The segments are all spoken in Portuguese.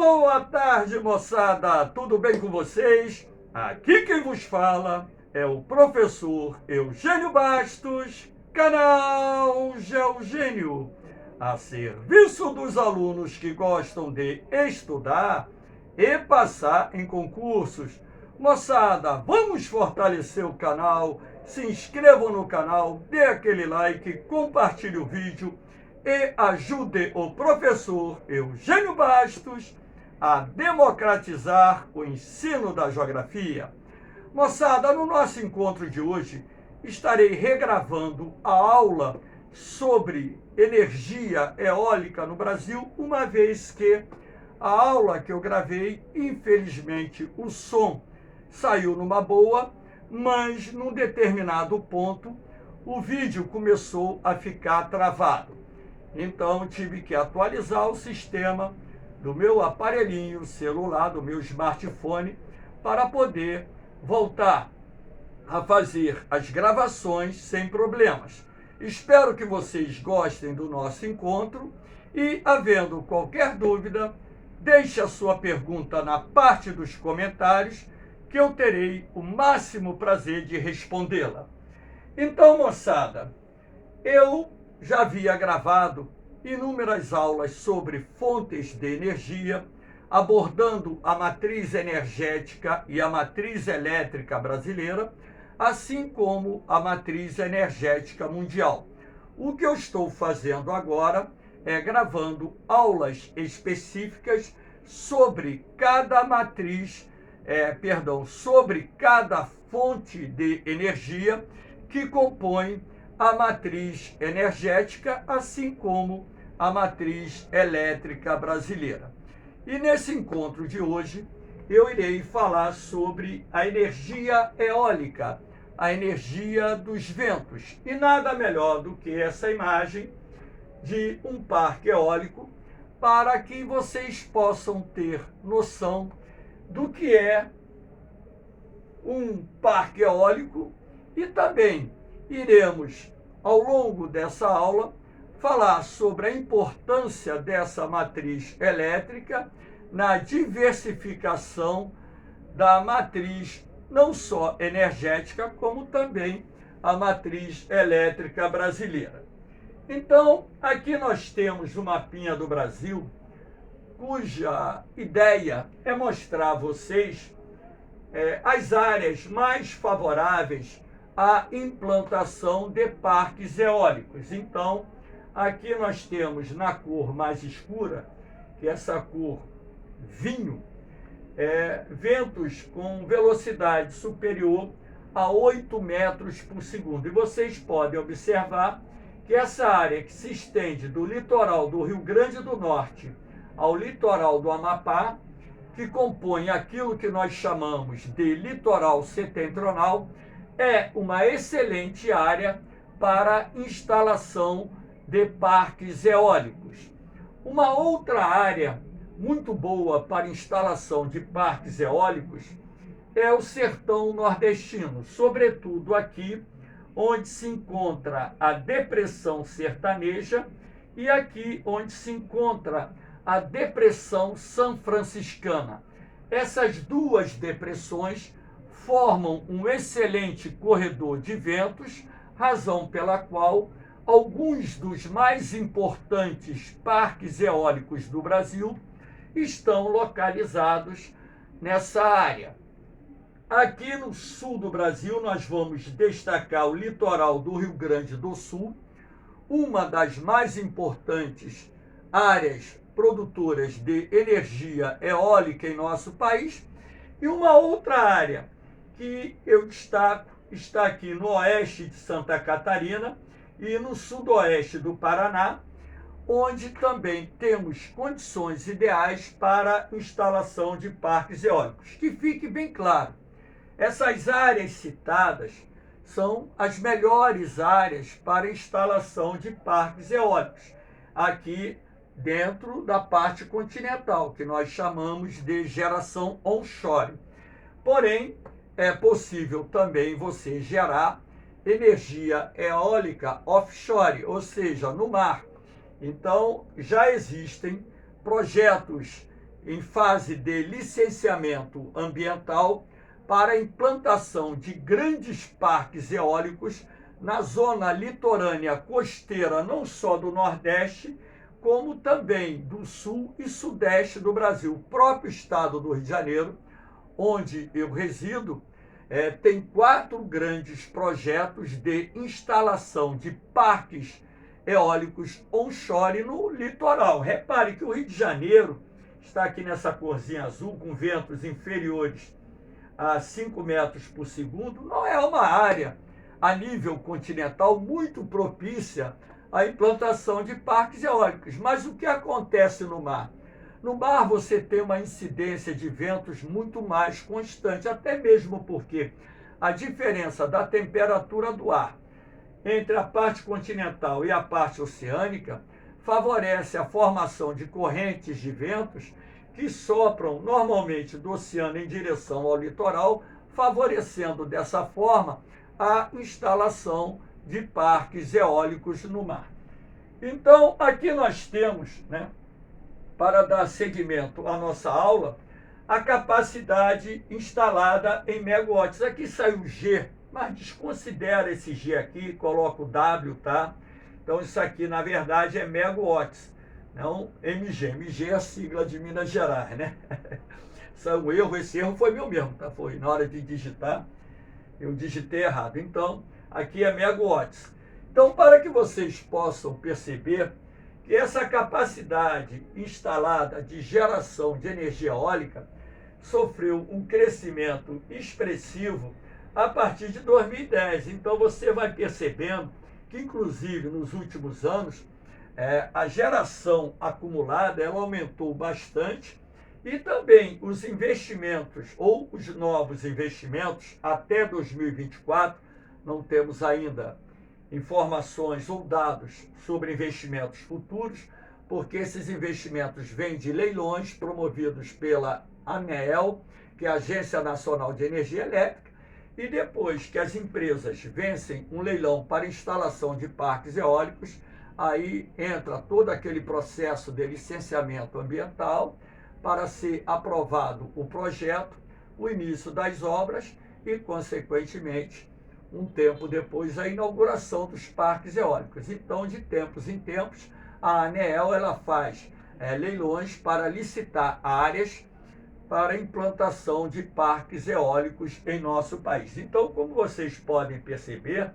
Boa tarde, moçada! Tudo bem com vocês? Aqui quem vos fala é o professor Eugênio Bastos, canal Geugênio, a serviço dos alunos que gostam de estudar e passar em concursos. Moçada, vamos fortalecer o canal, se inscrevam no canal, dê aquele like, compartilhe o vídeo e ajude o professor Eugênio Bastos a democratizar o ensino da geografia. Moçada, no nosso encontro de hoje, estarei regravando a aula sobre energia eólica no Brasil, uma vez que a aula que eu gravei, infelizmente, o som saiu numa boa, mas num determinado ponto o vídeo começou a ficar travado. Então tive que atualizar o sistema do meu aparelhinho celular, do meu smartphone, para poder voltar a fazer as gravações sem problemas. Espero que vocês gostem do nosso encontro e, havendo qualquer dúvida, deixe a sua pergunta na parte dos comentários, que eu terei o máximo prazer de respondê-la. Então, moçada, eu já havia gravado inúmeras aulas sobre fontes de energia, abordando a matriz energética e a matriz elétrica brasileira, assim como a matriz energética mundial. O que eu estou fazendo agora é gravando aulas específicas sobre cada sobre cada fonte de energia que compõe a matriz energética, assim como a matriz elétrica brasileira. E nesse encontro de hoje, eu irei falar sobre a energia eólica, a energia dos ventos. E nada melhor do que essa imagem de um parque eólico para que vocês possam ter noção do que é um parque eólico e também iremos, ao longo dessa aula, falar sobre a importância dessa matriz elétrica na diversificação da matriz, não só energética, como também a matriz elétrica brasileira. Então, aqui nós temos o mapinha do Brasil, cuja ideia é mostrar a vocês as áreas mais favoráveis à implantação de parques eólicos. Então, aqui nós temos na cor mais escura, que é essa cor vinho, ventos com velocidade superior a 8 metros por segundo. E vocês podem observar que essa área que se estende do litoral do Rio Grande do Norte ao litoral do Amapá, que compõe aquilo que nós chamamos de litoral setentrional, é uma excelente área para instalação de parques eólicos. Uma outra área muito boa para instalação de parques eólicos é o sertão nordestino, sobretudo aqui onde se encontra a depressão sertaneja e aqui onde se encontra a depressão sanfranciscana. Essas duas depressões formam um excelente corredor de ventos, razão pela qual alguns dos mais importantes parques eólicos do Brasil estão localizados nessa área. Aqui no sul do Brasil, nós vamos destacar o litoral do Rio Grande do Sul, uma das mais importantes áreas produtoras de energia eólica em nosso país, e uma outra área que eu destaco está aqui no oeste de Santa Catarina e no sudoeste do Paraná, onde também temos condições ideais para instalação de parques eólicos. Que fique bem claro, essas áreas citadas são as melhores áreas para instalação de parques eólicos, aqui dentro da parte continental, que nós chamamos de geração onshore. Porém, é possível também você gerar energia eólica offshore, ou seja, no mar. Então, já existem projetos em fase de licenciamento ambiental para a implantação de grandes parques eólicos na zona litorânea costeira, não só do Nordeste, como também do Sul e Sudeste do Brasil. O próprio estado do Rio de Janeiro, onde eu resido, tem 4 grandes projetos de instalação de parques eólicos onshore no litoral. Repare que o Rio de Janeiro está aqui nessa corzinha azul, com ventos inferiores a 5 metros por segundo, não é uma área a nível continental muito propícia à implantação de parques eólicos. Mas o que acontece no mar? No mar você tem uma incidência de ventos muito mais constante, até mesmo porque a diferença da temperatura do ar entre a parte continental e a parte oceânica favorece a formação de correntes de ventos que sopram normalmente do oceano em direção ao litoral, favorecendo dessa forma a instalação de parques eólicos no mar. Então, aqui nós temos, para dar seguimento à nossa aula, a capacidade instalada em megawatts. Aqui saiu G, mas desconsidera esse G aqui, coloca o W, tá? Então, isso aqui, na verdade, é megawatts, não MG. MG é a sigla de Minas Gerais, né? Isso é um erro, esse erro foi meu mesmo, tá? Foi na hora de digitar, eu digitei errado. Então, aqui é megawatts. Então, para que vocês possam perceber que essa capacidade instalada de geração de energia eólica sofreu um crescimento expressivo a partir de 2010. Então, você vai percebendo que, inclusive, nos últimos anos, a geração acumulada ela aumentou bastante e também os investimentos ou os novos investimentos até 2024, não temos ainda informações ou dados sobre investimentos futuros, porque esses investimentos vêm de leilões promovidos pela ANEEL, que é a Agência Nacional de Energia Elétrica, e depois que as empresas vencem um leilão para instalação de parques eólicos, aí entra todo aquele processo de licenciamento ambiental para ser aprovado o projeto, o início das obras e, consequentemente, um tempo depois, a inauguração dos parques eólicos. Então, de tempos em tempos, a ANEEL ela faz leilões para licitar áreas para implantação de parques eólicos em nosso país. Então, como vocês podem perceber,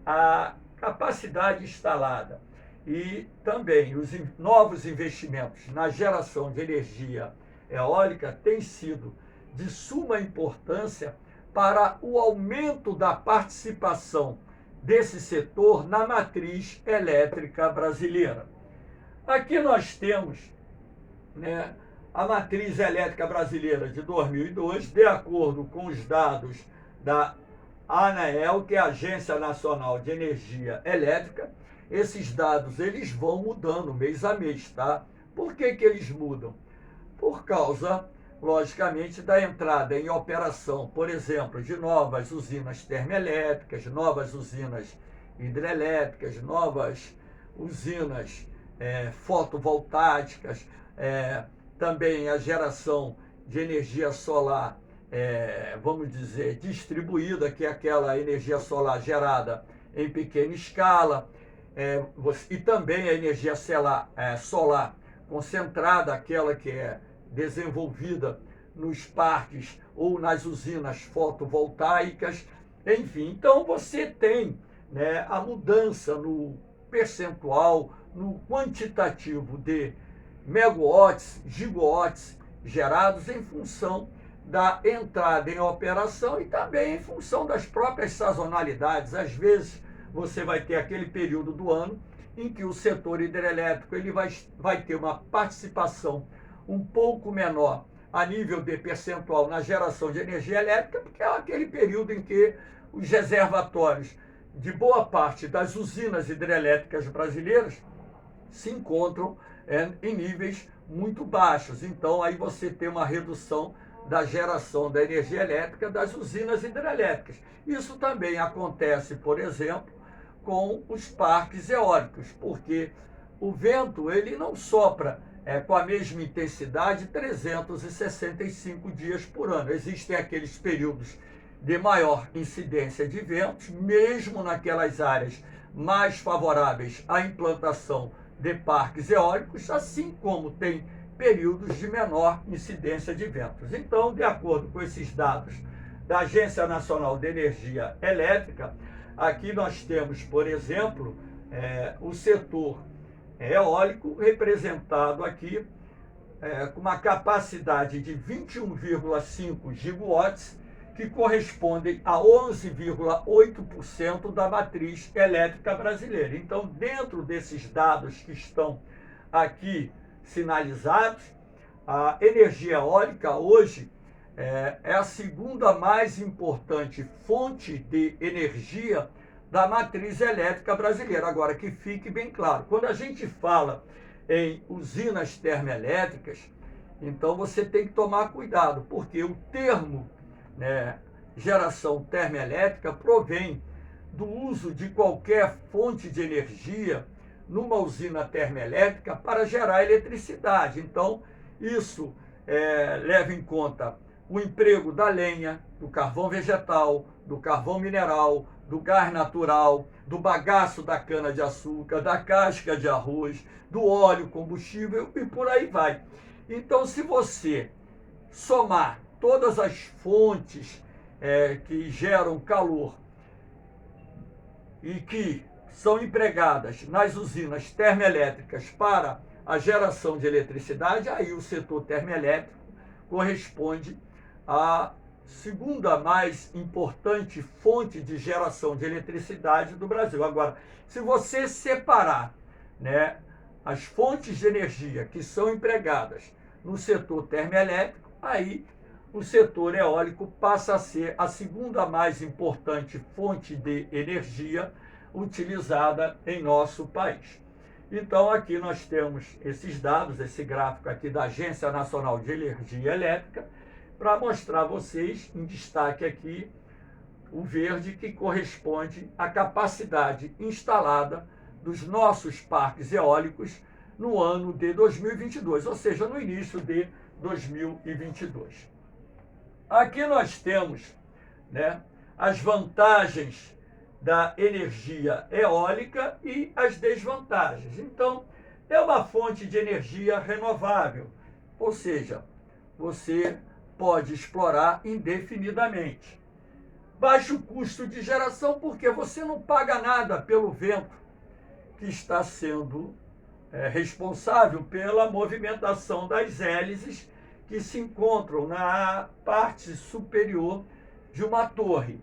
a capacidade instalada e também os novos investimentos na geração de energia eólica têm sido de suma importância para o aumento da participação desse setor na matriz elétrica brasileira. Aqui nós temos, a matriz elétrica brasileira de 2002, de acordo com os dados da ANEEL, que é a Agência Nacional de Energia Elétrica. Esses dados eles vão mudando mês a mês, tá? Por que eles mudam? Por causa, logicamente, da entrada em operação, por exemplo, de novas usinas termoelétricas, novas usinas hidrelétricas, novas usinas fotovoltaicas, também a geração de energia solar, vamos dizer, distribuída, que é aquela energia solar gerada em pequena escala, e também a energia solar concentrada, aquela que é desenvolvida nos parques ou nas usinas fotovoltaicas, enfim. Então, você tem a mudança no percentual, no quantitativo de megawatts, gigawatts gerados em função da entrada em operação e também em função das próprias sazonalidades. Às vezes, você vai ter aquele período do ano em que o setor hidrelétrico ele vai ter uma participação um pouco menor a nível de percentual na geração de energia elétrica, porque é aquele período em que os reservatórios de boa parte das usinas hidrelétricas brasileiras se encontram em níveis muito baixos. Então, aí você tem uma redução da geração da energia elétrica das usinas hidrelétricas. Isso também acontece, por exemplo, com os parques eólicos, porque o vento ele não sopra com a mesma intensidade 365 dias por ano. Existem aqueles períodos de maior incidência de ventos, mesmo naquelas áreas mais favoráveis à implantação de parques eólicos, assim como tem períodos de menor incidência de ventos. Então, de acordo com esses dados da Agência Nacional de Energia Elétrica, aqui nós temos, por exemplo, o setor eólico representado aqui com uma capacidade de 21,5 gigawatts, que correspondem a 11,8% da matriz elétrica brasileira. Então, dentro desses dados que estão aqui sinalizados, a energia eólica hoje é a segunda mais importante fonte de energia da matriz elétrica brasileira. Agora, que fique bem claro, quando a gente fala em usinas termoelétricas, então você tem que tomar cuidado, porque o termo geração termoelétrica provém do uso de qualquer fonte de energia numa usina termoelétrica para gerar eletricidade. Então, isso leva em conta o emprego da lenha, do carvão vegetal, do carvão mineral, do gás natural, do bagaço da cana-de-açúcar, da casca de arroz, do óleo combustível e por aí vai. Então, se você somar todas as fontes que geram calor e que são empregadas nas usinas termoelétricas para a geração de eletricidade, aí o setor termoelétrico corresponde à segunda mais importante fonte de geração de eletricidade do Brasil. Agora, se você separar as fontes de energia que são empregadas no setor termoelétrico, aí o setor eólico passa a ser a segunda mais importante fonte de energia utilizada em nosso país. Então, aqui nós temos esses dados, esse gráfico aqui da Agência Nacional de Energia Elétrica, para mostrar a vocês, em destaque aqui, o verde, que corresponde à capacidade instalada dos nossos parques eólicos no ano de 2022, ou seja, no início de 2022. Aqui nós temos as vantagens da energia eólica e as desvantagens. Então, é uma fonte de energia renovável, ou seja, você pode explorar indefinidamente. Baixo custo de geração, porque você não paga nada pelo vento que está sendo responsável pela movimentação das hélices que se encontram na parte superior de uma torre.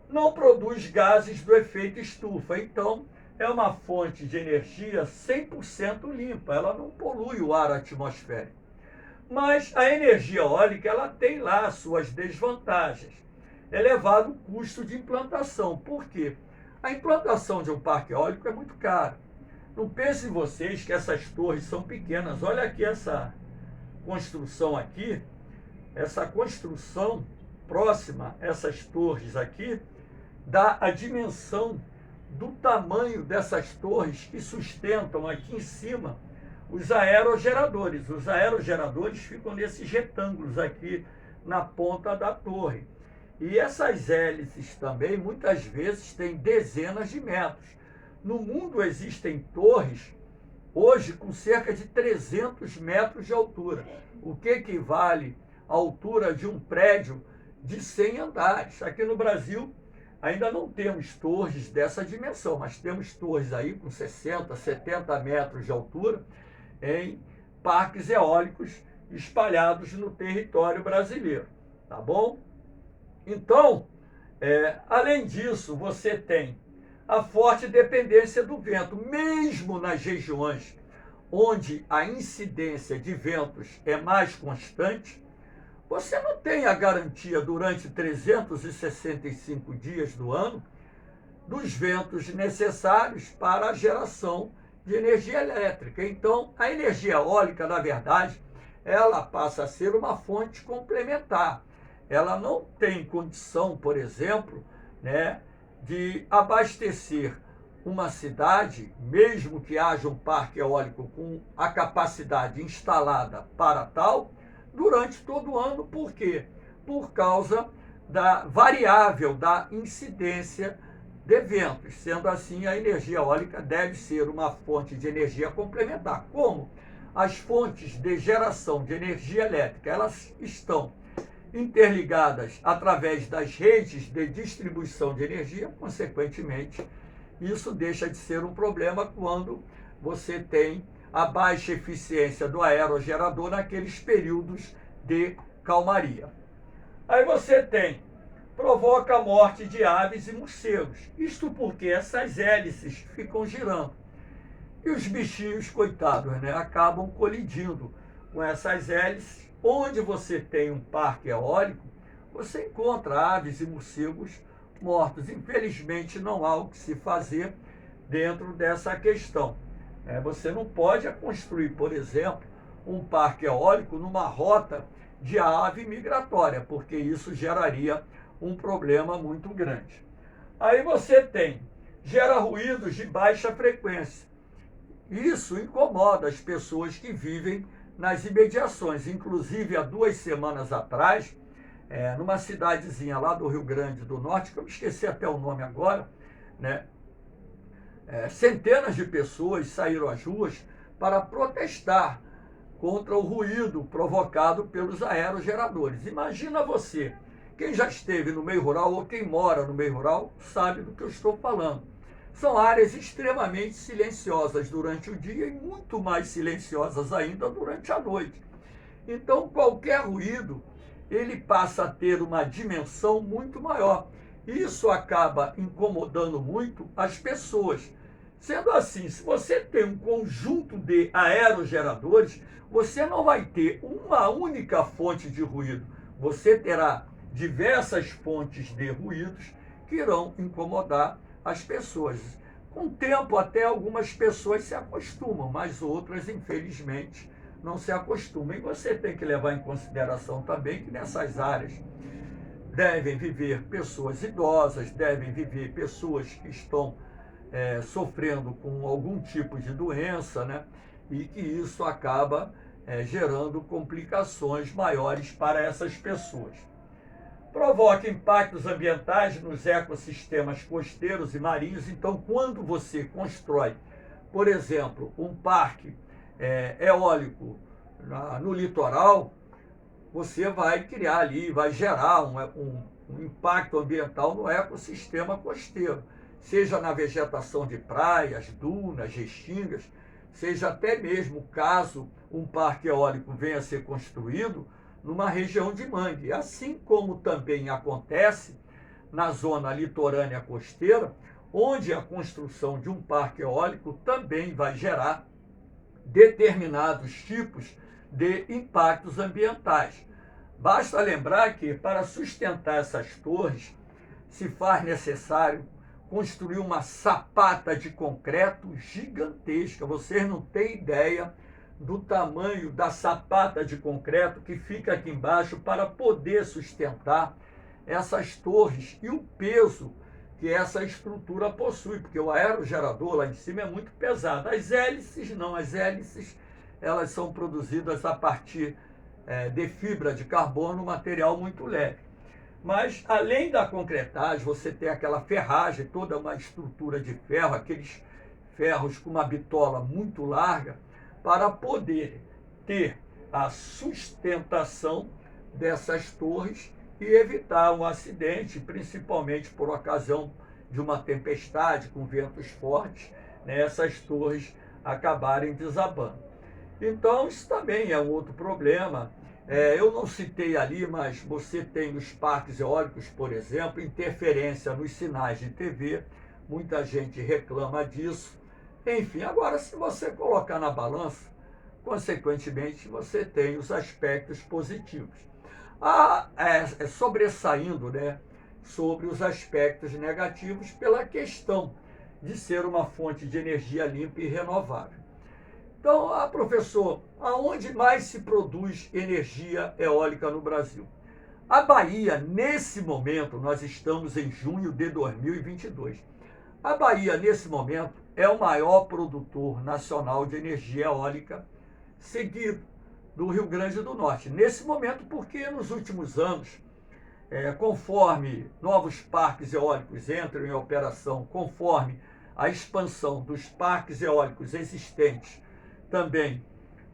Não produz gases do efeito estufa, então é uma fonte de energia 100% limpa, ela não polui o ar atmosférico. Mas a energia eólica, ela tem lá as suas desvantagens. Elevado custo de implantação. Por quê? A implantação de um parque eólico é muito caro. Não pensem vocês que essas torres são pequenas. Olha aqui essa construção aqui, essa construção próxima, essas torres aqui, dá a dimensão do tamanho dessas torres que sustentam aqui em cima os aerogeradores. Os aerogeradores ficam nesses retângulos aqui na ponta da torre. E essas hélices também, muitas vezes, têm dezenas de metros. No mundo existem torres, hoje, com cerca de 300 metros de altura, o que equivale à altura de um prédio de 100 andares. Aqui no Brasil, ainda não temos torres dessa dimensão, mas temos torres aí com 60, 70 metros de altura em parques eólicos espalhados no território brasileiro, tá bom? Então, além disso, você tem a forte dependência do vento, mesmo nas regiões onde a incidência de ventos é mais constante, você não tem a garantia durante 365 dias do ano dos ventos necessários para a geração de energia elétrica. Então, a energia eólica, na verdade, ela passa a ser uma fonte complementar. Ela não tem condição, por exemplo, de abastecer uma cidade, mesmo que haja um parque eólico com a capacidade instalada para tal, durante todo o ano. Por quê? Por causa da variável da incidência de ventos. Sendo assim, a energia eólica deve ser uma fonte de energia complementar. Como as fontes de geração de energia elétrica, elas estão interligadas através das redes de distribuição de energia, consequentemente, isso deixa de ser um problema quando você tem a baixa eficiência do aerogerador naqueles períodos de calmaria. Aí você provoca a morte de aves e morcegos. Isto porque essas hélices ficam girando. E os bichinhos, coitados, né, acabam colidindo com essas hélices. Onde você tem um parque eólico, você encontra aves e morcegos mortos. Infelizmente, não há o que se fazer dentro dessa questão. Você não pode construir, por exemplo, um parque eólico numa rota de ave migratória, porque isso geraria um problema muito grande. Aí você gera ruídos de baixa frequência. Isso incomoda as pessoas que vivem nas imediações. Inclusive, há 2 semanas atrás, numa cidadezinha lá do Rio Grande do Norte, que eu me esqueci até o nome agora, né? Centenas de pessoas saíram às ruas para protestar contra o ruído provocado pelos aerogeradores. Imagina você, quem já esteve no meio rural ou quem mora no meio rural sabe do que eu estou falando. São áreas extremamente silenciosas durante o dia e muito mais silenciosas ainda durante a noite. Então, qualquer ruído, ele passa a ter uma dimensão muito maior. Isso acaba incomodando muito as pessoas. Sendo assim, se você tem um conjunto de aerogeradores, você não vai ter uma única fonte de ruído. Você terá diversas fontes de ruídos que irão incomodar as pessoas. Com o tempo, até algumas pessoas se acostumam, mas outras, infelizmente, não se acostumam. E você tem que levar em consideração também que nessas áreas devem viver pessoas idosas, devem viver pessoas que estão sofrendo com algum tipo de doença, né? E que isso acaba gerando complicações maiores para essas pessoas. Provoca impactos ambientais nos ecossistemas costeiros e marinhos. Então, quando você constrói, por exemplo, um parque eólico no litoral, você vai criar ali, vai gerar um impacto ambiental no ecossistema costeiro, seja na vegetação de praias, dunas, restingas, seja até mesmo caso um parque eólico venha a ser construído numa região de mangue, assim como também acontece na zona litorânea costeira, onde a construção de um parque eólico também vai gerar determinados tipos de impactos ambientais. Basta lembrar que para sustentar essas torres se faz necessário construir uma sapata de concreto gigantesca. Vocês não têm ideia do tamanho da sapata de concreto que fica aqui embaixo para poder sustentar essas torres e o peso que essa estrutura possui, porque o aerogerador lá em cima é muito pesado. As hélices não, as hélices elas são produzidas a partir de fibra de carbono, material muito leve. Mas, além da concretagem, você tem aquela ferragem, toda uma estrutura de ferro, aqueles ferros com uma bitola muito larga, para poder ter a sustentação dessas torres e evitar um acidente, principalmente por ocasião de uma tempestade com ventos fortes, né, essas torres acabarem desabando. Então, isso também é um outro problema. Eu não citei ali, mas você tem nos parques eólicos, por exemplo, interferência nos sinais de TV. Muita gente reclama disso. Enfim, agora, se você colocar na balança, consequentemente, você tem os aspectos positivos. Sobressaindo, né, sobre os aspectos negativos pela questão de ser uma fonte de energia limpa e renovável. Então, professor, aonde mais se produz energia eólica no Brasil? A Bahia, nesse momento, nós estamos em junho de 2022. A Bahia, nesse momento, é o maior produtor nacional de energia eólica, seguido do Rio Grande do Norte. Nesse momento, porque nos últimos anos, conforme novos parques eólicos entram em operação, conforme a expansão dos parques eólicos existentes também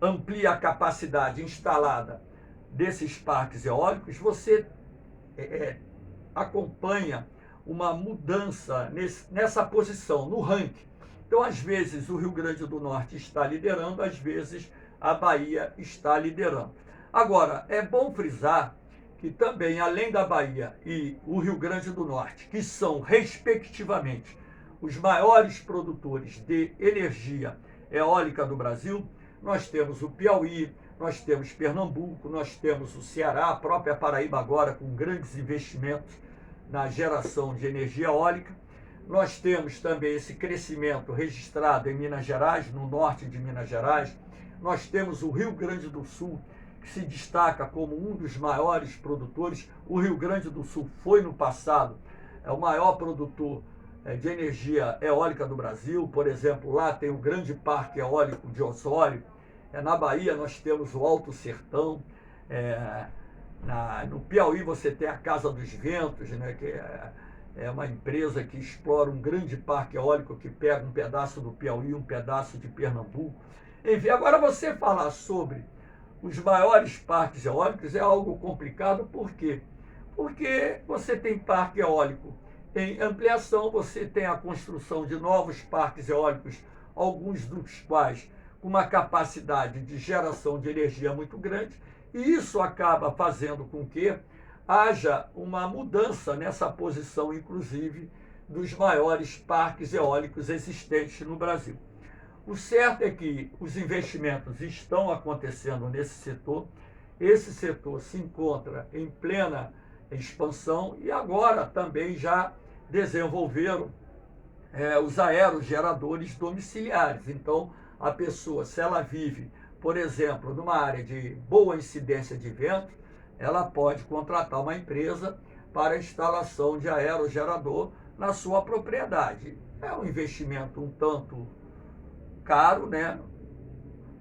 amplia a capacidade instalada desses parques eólicos, você acompanha uma mudança nessa posição, no ranking. Então, às vezes, o Rio Grande do Norte está liderando, às vezes, a Bahia está liderando. Agora, é bom frisar que também, além da Bahia e o Rio Grande do Norte, que são, respectivamente, os maiores produtores de energia eólica do Brasil, nós temos o Piauí, nós temos Pernambuco, nós temos o Ceará, a própria Paraíba agora com grandes investimentos na geração de energia eólica. Nós temos também esse crescimento registrado em Minas Gerais, no norte de Minas Gerais. Nós temos o Rio Grande do Sul, que se destaca como um dos maiores produtores. O Rio Grande do Sul foi no passado o maior produtor de energia eólica do Brasil. Por exemplo, lá tem o grande parque eólico de Osório. Na Bahia nós temos o Alto Sertão. No Piauí você tem a Casa dos Ventos, né, que é uma empresa que explora um grande parque eólico que pega um pedaço do Piauí, um pedaço de Pernambuco. Enfim, agora você falar sobre os maiores parques eólicos é algo complicado. Por quê? Porque você tem parque eólico em ampliação, você tem a construção de novos parques eólicos, alguns dos quais com uma capacidade de geração de energia muito grande, e isso acaba fazendo com que haja uma mudança nessa posição, inclusive, dos maiores parques eólicos existentes no Brasil. O certo é que os investimentos estão acontecendo nesse setor, esse setor se encontra em plena expansão e agora também já desenvolveram os aerogeradores domiciliares. Então, a pessoa, se ela vive, por exemplo, numa área de boa incidência de vento, ela pode contratar uma empresa para a instalação de aerogerador na sua propriedade. É um investimento um tanto caro, né,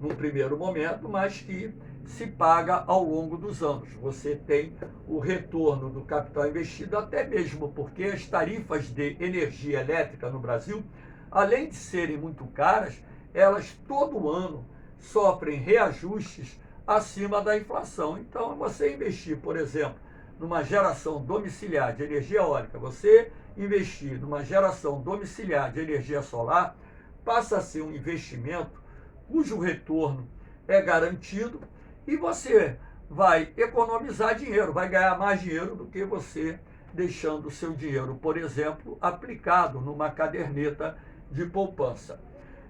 num primeiro momento, mas que se paga ao longo dos anos. Você tem o retorno do capital investido, até mesmo porque as tarifas de energia elétrica no Brasil, além de serem muito caras, elas todo ano sofrem reajustes acima da inflação. Então, você investir, por exemplo, numa geração domiciliar de energia eólica, você investir numa geração domiciliar de energia solar, passa a ser um investimento cujo retorno é garantido e você vai economizar dinheiro, vai ganhar mais dinheiro do que você deixando o seu dinheiro, por exemplo, aplicado numa caderneta de poupança.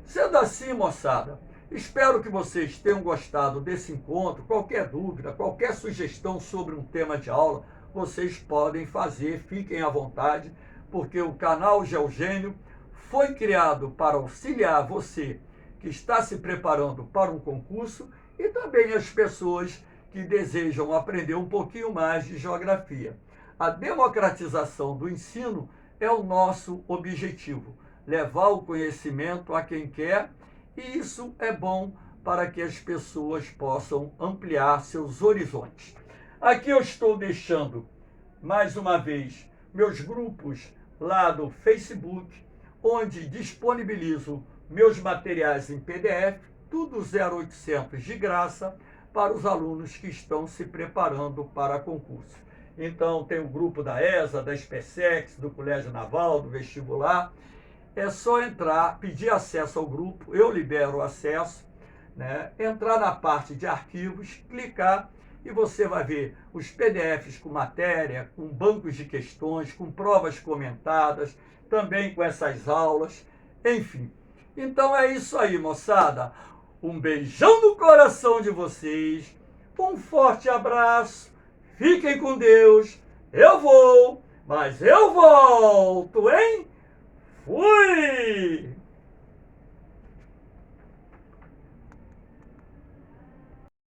Sendo assim, moçada, espero que vocês tenham gostado desse encontro. Qualquer dúvida, qualquer sugestão sobre um tema de aula, vocês podem fazer, fiquem à vontade, porque o canal Geogênio foi criado para auxiliar você que está se preparando para um concurso e também as pessoas que desejam aprender um pouquinho mais de geografia. A democratização do ensino é o nosso objetivo, levar o conhecimento a quem quer, e isso é bom para que as pessoas possam ampliar seus horizontes. Aqui eu estou deixando, mais uma vez, meus grupos lá do Facebook, onde disponibilizo meus materiais em PDF, tudo 0800 de graça, para os alunos que estão se preparando para concurso. Então, tem o grupo da ESA, da SpaceX, do Colégio Naval, do vestibular. É só entrar, pedir acesso ao grupo, eu libero o acesso, né? Entrar na parte de arquivos, clicar e você vai ver os PDFs com matéria, com bancos de questões, com provas comentadas, também com essas aulas, enfim. Então é isso aí, moçada. Um beijão no coração de vocês, um forte abraço, fiquem com Deus. Eu vou, mas eu volto, hein? Fui!